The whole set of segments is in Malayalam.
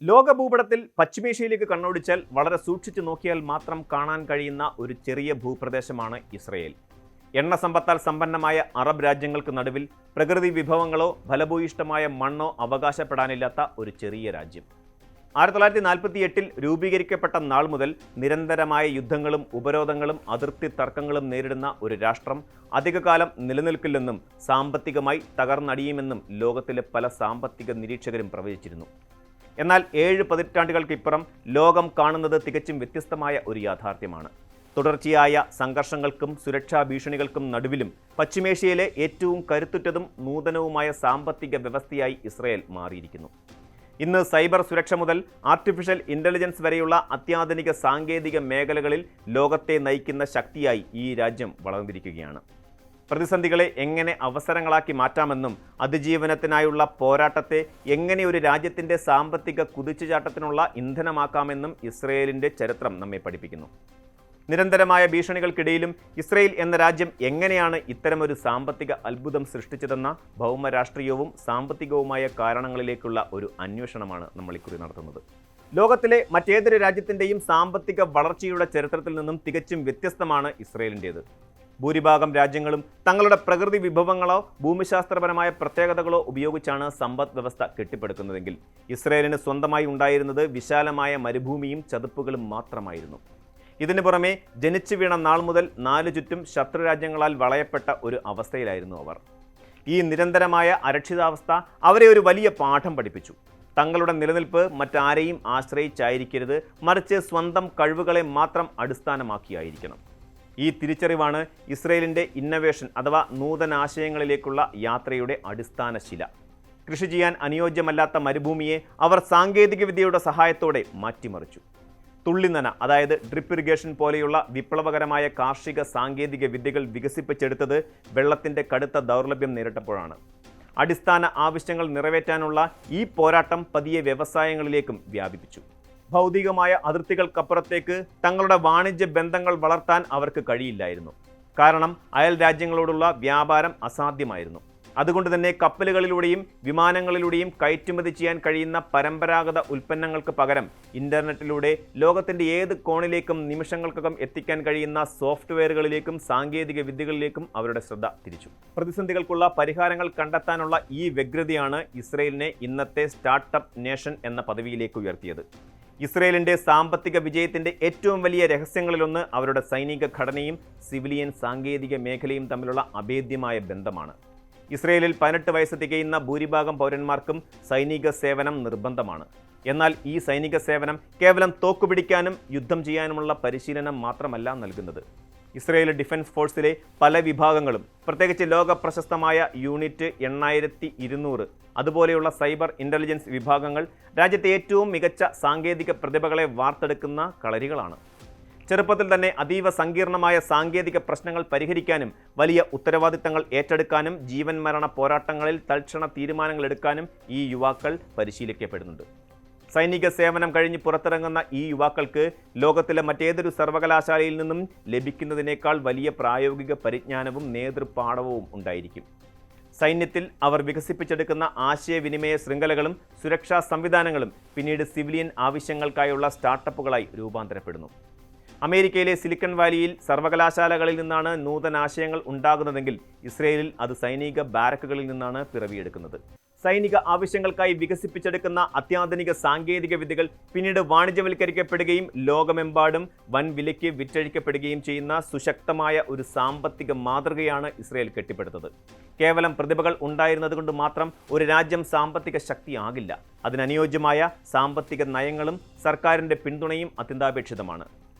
ലോകഭൂപടത്തിൽ പശ്ചിമേഷ്യയിലേക്ക് കണ്ണോടിച്ചാൽ വളരെ സൂക്ഷിച്ചു നോക്കിയാൽ മാത്രം കാണാൻ കഴിയുന്ന ഒരു ചെറിയ ഭൂപ്രദേശമാണ് ഇസ്രയേൽ. എണ്ണ സമ്പത്താൽ സമ്പന്നമായ അറബ് രാജ്യങ്ങൾക്ക് നടുവിൽ പ്രകൃതി വിഭവങ്ങളോ ഫലഭൂയിഷ്ടമായ മണ്ണോ അവകാശപ്പെടാനില്ലാത്ത ഒരു ചെറിയ രാജ്യം. 1948 രൂപീകരിക്കപ്പെട്ട നാൾ മുതൽ നിരന്തരമായ യുദ്ധങ്ങളും ഉപരോധങ്ങളും അതിർത്തി തർക്കങ്ങളും നേരിടുന്ന ഒരു രാഷ്ട്രം അധികകാലം നിലനിൽക്കില്ലെന്നും സാമ്പത്തികമായി തകർന്നടിയുമെന്നും ലോകത്തിലെ പല സാമ്പത്തിക നിരീക്ഷകരും പ്രവചിച്ചിരുന്നു. എന്നാൽ 7 പതിറ്റാണ്ടുകൾക്കിപ്പുറം ലോകം കാണുന്നത് തികച്ചും വ്യത്യസ്തമായ ഒരു യാഥാർത്ഥ്യമാണ്. തുടർച്ചയായ സംഘർഷങ്ങൾക്കും സുരക്ഷാ ഭീഷണികൾക്കും നടുവിലും പശ്ചിമേഷ്യയിലെ ഏറ്റവും കരുത്തുറ്റതും നൂതനവുമായ സാമ്പത്തിക വ്യവസ്ഥയായി ഇസ്രയേൽ മാറിയിരിക്കുന്നു. ഇന്ന് സൈബർ സുരക്ഷ മുതൽ ആർട്ടിഫിഷ്യൽ ഇൻ്റലിജൻസ് വരെയുള്ള അത്യാധുനിക സാങ്കേതിക മേഖലകളിൽ ലോകത്തെ നയിക്കുന്ന ശക്തിയായി ഈ രാജ്യം വളർന്നിരിക്കുകയാണ്. പ്രതിസന്ധികളെ എങ്ങനെ അവസരങ്ങളാക്കി മാറ്റാമെന്നും അതിജീവനത്തിനായുള്ള പോരാട്ടത്തെ എങ്ങനെ ഒരു രാജ്യത്തിൻ്റെ സാമ്പത്തിക കുതിച്ചുചാട്ടത്തിനുള്ള ഇന്ധനമാക്കാമെന്നും ഇസ്രയേലിൻ്റെ ചരിത്രം നമ്മെ പഠിപ്പിക്കുന്നു. നിരന്തരമായ ഭീഷണികൾക്കിടയിലും ഇസ്രയേൽ എന്ന രാജ്യം എങ്ങനെയാണ് ഇത്തരമൊരു സാമ്പത്തിക അത്ഭുതം സൃഷ്ടിച്ചതെന്ന ഭൗമരാഷ്ട്രീയവും സാമ്പത്തികവുമായ കാരണങ്ങളിലേക്കുള്ള ഒരു അന്വേഷണമാണ് നമ്മൾ ഇക്കുറി നടത്തുന്നത്. ലോകത്തിലെ മറ്റേതൊരു രാജ്യത്തിൻ്റെയും സാമ്പത്തിക വളർച്ചയുടെ ചരിത്രത്തിൽ നിന്നും തികച്ചും വ്യത്യസ്തമാണ് ഇസ്രയേലിൻ്റേത്. ഭൂരിഭാഗം രാജ്യങ്ങളും തങ്ങളുടെ പ്രകൃതി വിഭവങ്ങളോ ഭൂമിശാസ്ത്രപരമായ പ്രത്യേകതകളോ ഉപയോഗിച്ചാണ് സമ്പദ് വ്യവസ്ഥ കെട്ടിപ്പടുക്കുന്നതെങ്കിൽ ഇസ്രയേലിന് സ്വന്തമായി ഉണ്ടായിരുന്നത് വിശാലമായ മരുഭൂമിയും ചതുപ്പുകളും മാത്രമായിരുന്നു. ഇതിനു പുറമെ ജനിച്ചു വീണ നാൾ മുതൽ 4 ചുറ്റും ശത്രുരാജ്യങ്ങളാൽ വളയപ്പെട്ട ഒരു അവസ്ഥയിലായിരുന്നു അവർ. ഈ നിരന്തരമായ അരക്ഷിതാവസ്ഥ അവരെ ഒരു വലിയ പാഠം പഠിപ്പിച്ചു. തങ്ങളുടെ നിലനിൽപ്പ് മറ്റാരെയും ആശ്രയിച്ചായിരിക്കരുത്, മറിച്ച് സ്വന്തം കഴിവുകളെ മാത്രം അടിസ്ഥാനമാക്കിയായിരിക്കണം. ഈ തിരിച്ചറിവാണ് ഇസ്രയേലിൻ്റെ ഇന്നവേഷൻ അഥവാ നൂതനാശയങ്ങളിലേക്കുള്ള യാത്രയുടെ അടിസ്ഥാന ശില. കൃഷി ചെയ്യാൻ അനുയോജ്യമല്ലാത്ത മരുഭൂമിയെ അവർ സാങ്കേതികവിദ്യയുടെ സഹായത്തോടെ മാറ്റിമറിച്ചു. തുള്ളിനന അതായത് ഡ്രിപ്പ് ഇറിഗേഷൻ പോലെയുള്ള വിപ്ലവകരമായ കാർഷിക സാങ്കേതിക വിദ്യകൾ വികസിപ്പിച്ചെടുത്തത് വെള്ളത്തിൻ്റെ കടുത്ത ദൗർലഭ്യം നേരിട്ടപ്പോഴാണ്. അടിസ്ഥാന ആവശ്യങ്ങൾ നിറവേറ്റാനുള്ള ഈ പോരാട്ടം പതിയെ വ്യവസായങ്ങളിലേക്കും വ്യാപിപ്പിച്ചു. ഭൗതികമായ അതിർത്തികൾക്കപ്പുറത്തേക്ക് തങ്ങളുടെ വാണിജ്യ ബന്ധങ്ങൾ വളർത്താൻ അവർക്ക് കഴിയില്ലായിരുന്നു. കാരണം അയൽ രാജ്യങ്ങളോടുള്ള വ്യാപാരം അസാധ്യമായിരുന്നു. അതുകൊണ്ട് തന്നെ കപ്പലുകളിലൂടെയും വിമാനങ്ങളിലൂടെയും കയറ്റുമതി ചെയ്യാൻ കഴിയുന്ന പരമ്പരാഗത ഉൽപ്പന്നങ്ങൾക്ക് പകരം ഇൻ്റർനെറ്റിലൂടെ ലോകത്തിൻ്റെ ഏത് കോണിലേക്കും നിമിഷങ്ങൾക്കകം എത്തിക്കാൻ കഴിയുന്ന സോഫ്റ്റ്വെയറുകളിലേക്കും സാങ്കേതിക വിദ്യകളിലേക്കും അവരുടെ ശ്രദ്ധ തിരിച്ചു. പ്രതിസന്ധികൾക്കുള്ള പരിഹാരങ്ങൾ കണ്ടെത്താനുള്ള ഈ വ്യഗ്രതയാണ് ഇസ്രയേലിനെ ഇന്നത്തെ സ്റ്റാർട്ടപ്പ് നേഷൻ എന്ന പദവിയിലേക്ക് ഉയർത്തിയത്. ഇസ്രയേലിൻ്റെ സാമ്പത്തിക വിജയത്തിൻ്റെ ഏറ്റവും വലിയ രഹസ്യങ്ങളിലൊന്ന് അവരുടെ സൈനിക ഘടനയും സിവിലിയൻ സാങ്കേതിക മേഖലയും തമ്മിലുള്ള അഭേദ്യമായ ബന്ധമാണ്. ഇസ്രയേലിൽ 18 വയസ്സ് തികയുന്ന ഭൂരിഭാഗം പൗരന്മാർക്കും സൈനിക സേവനം നിർബന്ധമാണ്. എന്നാൽ ഈ സൈനിക സേവനം കേവലം തോക്കുപിടിക്കാനും യുദ്ധം ചെയ്യാനുമുള്ള പരിശീലനം മാത്രമല്ല നൽകുന്നത്. ഇസ്രയേൽ ഡിഫൻസ് ഫോഴ്സിലെ പല വിഭാഗങ്ങളും, പ്രത്യേകിച്ച് ലോക പ്രശസ്തമായ യൂണിറ്റ് 8200 അതുപോലെയുള്ള സൈബർ ഇൻ്റലിജൻസ് വിഭാഗങ്ങൾ രാജ്യത്തെ ഏറ്റവും മികച്ച സാങ്കേതിക പ്രതിഭകളെ വാർത്തെടുക്കുന്ന കളരികളാണ്. ചെറുപ്പത്തിൽ തന്നെ അതീവ സങ്കീർണമായ സാങ്കേതിക പ്രശ്നങ്ങൾ പരിഹരിക്കാനും വലിയ ഉത്തരവാദിത്തങ്ങൾ ഏറ്റെടുക്കാനും ജീവൻ മരണ പോരാട്ടങ്ങളിൽ തൽക്ഷണ തീരുമാനങ്ങൾ എടുക്കാനും ഈ യുവാക്കൾ പരിശീലിക്കപ്പെടുന്നുണ്ട്. സൈനിക സേവനം കഴിഞ്ഞ് പുറത്തിറങ്ങുന്ന ഈ യുവാക്കൾക്ക് ലോകത്തിലെ മറ്റേതൊരു സർവകലാശാലയിൽ നിന്നും ലഭിക്കുന്നതിനേക്കാൾ വലിയ പ്രായോഗിക പരിജ്ഞാനവും നേതൃപാഠവും ഉണ്ടായിരിക്കും. സൈന്യത്തിൽ അവർ വികസിപ്പിച്ചെടുക്കുന്ന ആശയവിനിമയ ശൃംഖലകളും സുരക്ഷാ സംവിധാനങ്ങളും പിന്നീട് സിവിലിയൻ ആവശ്യങ്ങൾക്കായുള്ള സ്റ്റാർട്ടപ്പുകളായി രൂപാന്തരപ്പെടുന്നു. അമേരിക്കയിലെ സിലിക്കൺ വാലിയിൽ സർവകലാശാലകളിൽ നിന്നാണ് നൂതനാശയങ്ങൾ ഉണ്ടാകുന്നതെങ്കിൽ ഇസ്രയേലിൽ അത് സൈനിക ബാരക്കുകളിൽ നിന്നാണ് പിറവിയെടുക്കുന്നത്. സൈനിക ആവശ്യങ്ങൾക്കായി വികസിപ്പിച്ചെടുക്കുന്ന അത്യാധുനിക സാങ്കേതിക വിദ്യകൾ പിന്നീട് വാണിജ്യവൽക്കരിക്കപ്പെടുകയും ലോകമെമ്പാടും വൻ വിലയ്ക്ക് വിറ്റഴിക്കപ്പെടുകയും ചെയ്യുന്ന സുശക്തമായ ഒരു സാമ്പത്തിക മാതൃകയാണ് ഇസ്രയേൽ കെട്ടിപ്പടുത്തത്. കേവലം പ്രതിഭകൾ ഉണ്ടായിരുന്നത് കൊണ്ട് മാത്രം ഒരു രാജ്യം സാമ്പത്തിക ശക്തിയാകില്ല. അതിനനുയോജ്യമായ സാമ്പത്തിക നയങ്ങളും സർക്കാരിൻ്റെ പിന്തുണയും അത്യന്താപേക്ഷിതമാണ്.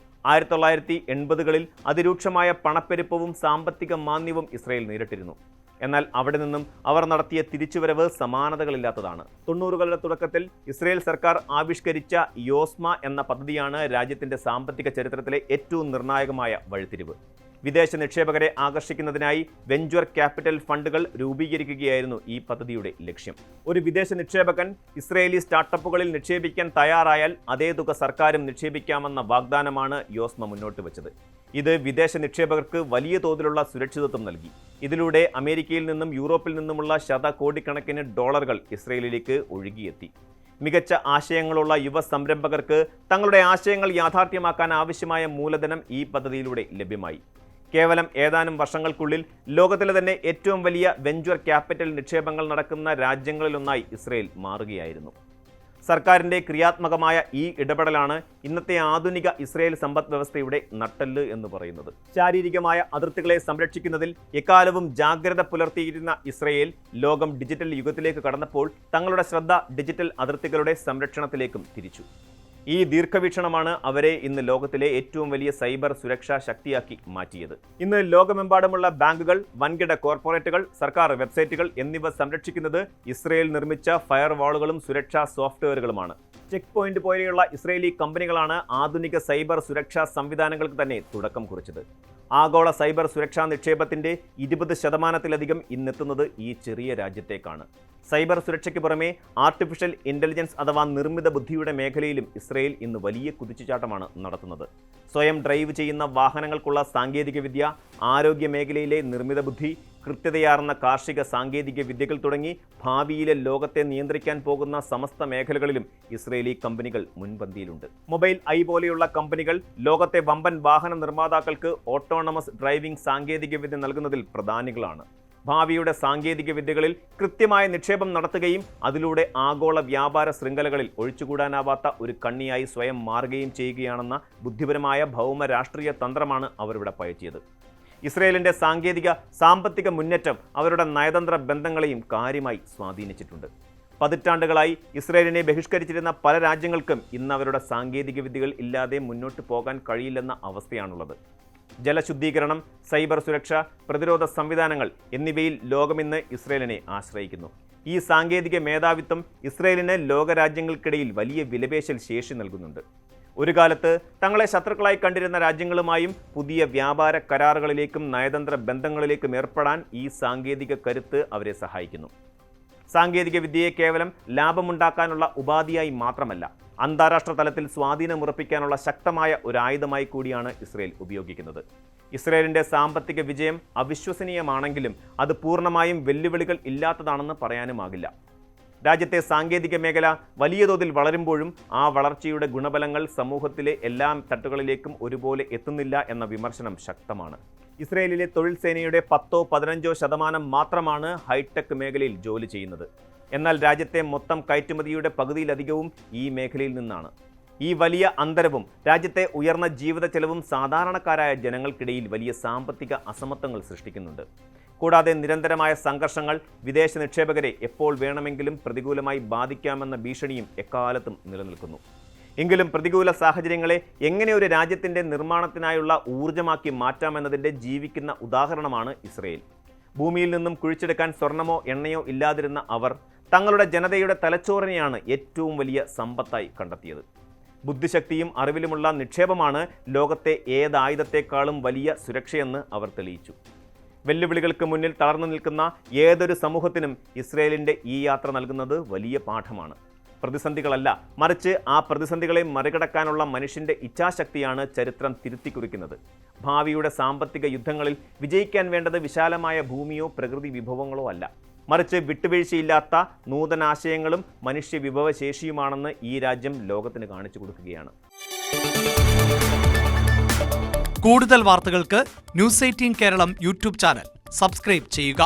1980കളിൽ അതിരൂക്ഷമായ പണപ്പെരുപ്പവും സാമ്പത്തിക മാന്ദ്യവും ഇസ്രയേൽ നേരിട്ടിരുന്നു. എന്നാൽ അവിടെ നിന്നും അവർ നടത്തിയ തിരിച്ചുവരവ് സമാനതകളില്ലാത്തതാണ്. 90കളുടെ തുടക്കത്തിൽ ഇസ്രയേൽ സർക്കാർ ആവിഷ്കരിച്ച യോസ്മ എന്ന പദ്ധതിയാണ് രാജ്യത്തിൻ്റെ സാമ്പത്തിക ചരിത്രത്തിലെ ഏറ്റവും നിർണായകമായ വഴിത്തിരിവ്. വിദേശ നിക്ഷേപകരെ ആകർഷിക്കുന്നതിനായി വെഞ്ചർ ക്യാപിറ്റൽ ഫണ്ടുകൾ രൂപീകരിക്കുകയായിരുന്നു ഈ പദ്ധതിയുടെ ലക്ഷ്യം. ഒരു വിദേശ നിക്ഷേപകൻ ഇസ്രയേലി സ്റ്റാർട്ടപ്പുകളിൽ നിക്ഷേപിക്കാൻ തയ്യാറായാൽ അതേ തുക സർക്കാരും നിക്ഷേപിക്കാമെന്ന വാഗ്ദാനമാണ് യോസ്മ മുന്നോട്ട് വെച്ചത്. ഇത് വിദേശ നിക്ഷേപകർക്ക് വലിയ തോതിലുള്ള സുരക്ഷിതത്വം നൽകി. ഇതിലൂടെ അമേരിക്കയിൽ നിന്നും യൂറോപ്പിൽ നിന്നുമുള്ള ശതകോടിക്കണക്കിന് ഡോളറുകൾ ഇസ്രയേലിലേക്ക് ഒഴുകിയെത്തി. മികച്ച ആശയങ്ങളുള്ള യുവ സംരംഭകർക്ക് തങ്ങളുടെ ആശയങ്ങൾ യാഥാർത്ഥ്യമാക്കാൻ ആവശ്യമായ മൂലധനം ഈ പദ്ധതിയിലൂടെ ലഭ്യമായി. കേവലം ഏതാനും വർഷങ്ങൾക്കുള്ളിൽ ലോകത്തിലെ തന്നെ ഏറ്റവും വലിയ വെഞ്ചർ ക്യാപിറ്റൽ നിക്ഷേപങ്ങൾ നടക്കുന്ന രാജ്യങ്ങളിലൊന്നായി ഇസ്രയേൽ മാറുകയായിരുന്നു. സർക്കാരിൻ്റെ ക്രിയാത്മകമായ ഈ ഇടപെടലാണ് ഇന്നത്തെ ആധുനിക ഇസ്രയേൽ സമ്പദ് വ്യവസ്ഥയുടെ നട്ടെല്ല് എന്ന് പറയുന്നത്. ശാരീരികമായ അതിർത്തികളെ സംരക്ഷിക്കുന്നതിൽ എക്കാലവും ജാഗ്രത പുലർത്തിയിരുന്ന ഇസ്രയേൽ ലോകം ഡിജിറ്റൽ യുഗത്തിലേക്ക് കടന്നപ്പോൾ തങ്ങളുടെ ശ്രദ്ധ ഡിജിറ്റൽ അതിർത്തികളുടെ സംരക്ഷണത്തിലേക്കും തിരിച്ചു. ഈ ദീർഘവീക്ഷണമാണ് അവരെ ഇന്ന് ലോകത്തിലെ ഏറ്റവും വലിയ സൈബർ സുരക്ഷാ ശക്തിയാക്കി മാറ്റിയത്. ഇന്ന് ലോകമെമ്പാടുമുള്ള ബാങ്കുകൾ, വൻകിട കോർപ്പറേറ്റുകൾ, സർക്കാർ വെബ്സൈറ്റുകൾ എന്നിവ സംരക്ഷിക്കുന്നത് ഇസ്രയേൽ നിർമ്മിച്ച ഫയർവാളുകളും സുരക്ഷാ സോഫ്റ്റ്വെയറുകളുമാണ്. ചെക്ക് പോയിന്റ് പോലെയുള്ള ഇസ്രയേലി കമ്പനികളാണ് ആധുനിക സൈബർ സുരക്ഷാ സംവിധാനങ്ങൾക്ക് തന്നെ തുടക്കം കുറിച്ചത്. ആഗോള സൈബർ സുരക്ഷാ നിക്ഷേപത്തിന്റെ 20% ഇന്നെത്തുന്നത് ഈ ചെറിയ രാജ്യത്തേക്കാണ്. സൈബർ സുരക്ഷയ്ക്ക് പുറമെ ആർട്ടിഫിഷ്യൽ ഇന്റലിജൻസ് അഥവാ നിർമ്മിത ബുദ്ധിയുടെ മേഖലയിലും ഇസ്രയേൽ ഇന്ന് വലിയ കുതിച്ചുചാട്ടമാണ് നടത്തുന്നത്. സ്വയം ഡ്രൈവ് ചെയ്യുന്ന വാഹനങ്ങൾക്കുള്ള സാങ്കേതികവിദ്യ, ആരോഗ്യ മേഖലയിലെ നിർമ്മിത ബുദ്ധി, കൃത്യതയാർന്ന കാർഷിക സാങ്കേതിക വിദ്യകൾ തുടങ്ങി ഭാവിയിലെ ലോകത്തെ നിയന്ത്രിക്കാൻ പോകുന്ന സമസ്ത മേഖലകളിലും ഇസ്രയേലി കമ്പനികൾ മുൻപന്തിയിലുണ്ട്. മൊബൈൽ ഐ പോലെയുള്ള കമ്പനികൾ ലോകത്തെ വമ്പൻ വാഹന നിർമ്മാതാക്കൾക്ക് ഓട്ടോണമസ് ഡ്രൈവിംഗ് സാങ്കേതികവിദ്യ നൽകുന്നതിൽ പ്രധാനികളാണ്. ഭാവിയുടെ സാങ്കേതിക വിദ്യകളിൽ കൃത്യമായ നിക്ഷേപം നടത്തുകയും അതിലൂടെ ആഗോള വ്യാപാര ശൃംഖലകളിൽ ഒഴിച്ചുകൂടാനാവാത്ത ഒരു കണ്ണിയായി സ്വയം മാറുകയും ചെയ്യുകയാണെന്ന ബുദ്ധിപരമായ ഭൗമ രാഷ്ട്രീയ തന്ത്രമാണ് അവരിവിടെ പയറ്റിയത്. ഇസ്രയേലിൻ്റെ സാമ്പത്തിക മുന്നേറ്റം അവരുടെ നയതന്ത്ര ബന്ധങ്ങളെയും കാര്യമായി സ്വാധീനിച്ചിട്ടുണ്ട്. പതിറ്റാണ്ടുകളായി ഇസ്രയേലിനെ ബഹിഷ്കരിച്ചിരുന്ന പല രാജ്യങ്ങൾക്കും ഇന്ന് അവരുടെ സാങ്കേതിക വിദ്യകൾ ഇല്ലാതെ മുന്നോട്ട് പോകാൻ കഴിയില്ലെന്ന അവസ്ഥയാണുള്ളത്. ജലശുദ്ധീകരണം, സൈബർ സുരക്ഷ, പ്രതിരോധ സംവിധാനങ്ങൾ എന്നിവയിൽ ലോകമിന്ന് ഇസ്രയേലിനെ ആശ്രയിക്കുന്നു. ഈ സാങ്കേതിക മേധാവിത്വം ഇസ്രയേലിന് ലോകരാജ്യങ്ങൾക്കിടയിൽ വലിയ വിലപേശൽ ശേഷി നൽകുന്നുണ്ട്. ഒരു കാലത്ത് തങ്ങളെ ശത്രുക്കളായി കണ്ടിരുന്ന രാജ്യങ്ങളുമായും പുതിയ വ്യാപാര കരാറുകളിലേക്കും നയതന്ത്ര ബന്ധങ്ങളിലേക്കും ഏർപ്പെടാൻ ഈ സാങ്കേതിക കരുത്ത് അവരെ സഹായിക്കുന്നു. സാങ്കേതിക വിദ്യയെ കേവലം ലാഭമുണ്ടാക്കാനുള്ള ഉപാധിയായി മാത്രമല്ല, അന്താരാഷ്ട്ര തലത്തിൽ സ്വാധീനമുറപ്പിക്കാനുള്ള ശക്തമായ ഒരു ആയുധമായി കൂടിയാണ് ഇസ്രയേൽ ഉപയോഗിക്കുന്നത്. ഇസ്രയേലിൻ്റെ സാമ്പത്തിക വിജയം അവിശ്വസനീയമാണെങ്കിലും അത് പൂർണ്ണമായും വെല്ലുവിളികൾ ഇല്ലാത്തതാണെന്ന് പറയാനുമാകില്ല. രാജ്യത്തെ സാങ്കേതിക മേഖല വലിയ തോതിൽ വളരുമ്പോഴും ആ വളർച്ചയുടെ ഗുണഫലങ്ങൾ സമൂഹത്തിലെ എല്ലാ തട്ടുകളിലേക്കും ഒരുപോലെ എത്തുന്നില്ല എന്ന വിമർശനം ശക്തമാണ്. ഇസ്രയേലിലെ തൊഴിൽ സേനയുടെ 10-15% മാത്രമാണ് ഹൈടെക് മേഖലയിൽ ജോലി ചെയ്യുന്നത്. എന്നാൽ രാജ്യത്തെ മൊത്തം കയറ്റുമതിയുടെ പകുതിയിലധികവും ഈ മേഖലയിൽ നിന്നാണ്. ഈ വലിയ അന്തരവും രാജ്യത്തെ ഉയർന്ന ജീവിത ചെലവും സാധാരണക്കാരായ ജനങ്ങൾക്കിടയിൽ വലിയ സാമ്പത്തിക അസമത്വങ്ങൾ സൃഷ്ടിക്കുന്നുണ്ട്. കൂടാതെ നിരന്തരമായ സംഘർഷങ്ങൾ വിദേശ നിക്ഷേപകരെ എപ്പോൾ വേണമെങ്കിലും പ്രതികൂലമായി ബാധിക്കാമെന്ന ഭീഷണിയും എക്കാലത്തും നിലനിൽക്കുന്നു. എങ്കിലും പ്രതികൂല സാഹചര്യങ്ങളെ എങ്ങനെ ഒരു രാജ്യത്തിൻ്റെ നിർമ്മാണത്തിനായുള്ള ഊർജ്ജമാക്കി മാറ്റാമെന്നതിൻ്റെ ജീവിക്കുന്ന ഉദാഹരണമാണ് ഇസ്രയേൽ. ഭൂമിയിൽ നിന്നും കുഴിച്ചെടുക്കാൻ സ്വർണമോ എണ്ണയോ ഇല്ലാതിരുന്ന അവർ തങ്ങളുടെ ജനതയുടെ തലച്ചോറിനെയാണ് ഏറ്റവും വലിയ സമ്പത്തായി കണ്ടെത്തിയത്. ബുദ്ധിശക്തിയും അറിവിലുമുള്ള നിക്ഷേപമാണ് ലോകത്തെ ഏതായുധത്തെക്കാളും വലിയ സുരക്ഷയെന്ന് അവർ തെളിയിച്ചു. വെല്ലുവിളികൾക്ക് മുന്നിൽ തളർന്നു നിൽക്കുന്ന ഏതൊരു സമൂഹത്തിനും ഇസ്രയേലിൻ്റെ ഈ യാത്ര നൽകുന്നത് വലിയ പാഠമാണ്. പ്രതിസന്ധികളല്ല, മറിച്ച് ആ പ്രതിസന്ധികളെ മറികടക്കാനുള്ള മനുഷ്യൻ്റെ ഇച്ഛാശക്തിയാണ് ചരിത്രം തിരുത്തിക്കുറിക്കുന്നത്. ഭാവിയുടെ സാമ്പത്തിക യുദ്ധങ്ങളിൽ വിജയിക്കാൻ വേണ്ടത് വിശാലമായ ഭൂമിയോ പ്രകൃതി വിഭവങ്ങളോ അല്ല, മറിച്ച് വിട്ടുവീഴ്ചയില്ലാത്ത നൂതനാശയങ്ങളും മനുഷ്യ വിഭവശേഷിയുമാണെന്ന് ഈ രാജ്യം ലോകത്തിന് കാണിച്ചു കൊടുക്കുകയാണ്. കൂടുതൽ വാർത്തകൾക്ക് news 18 Keralam YouTube channel subscribe ചെയ്യുക.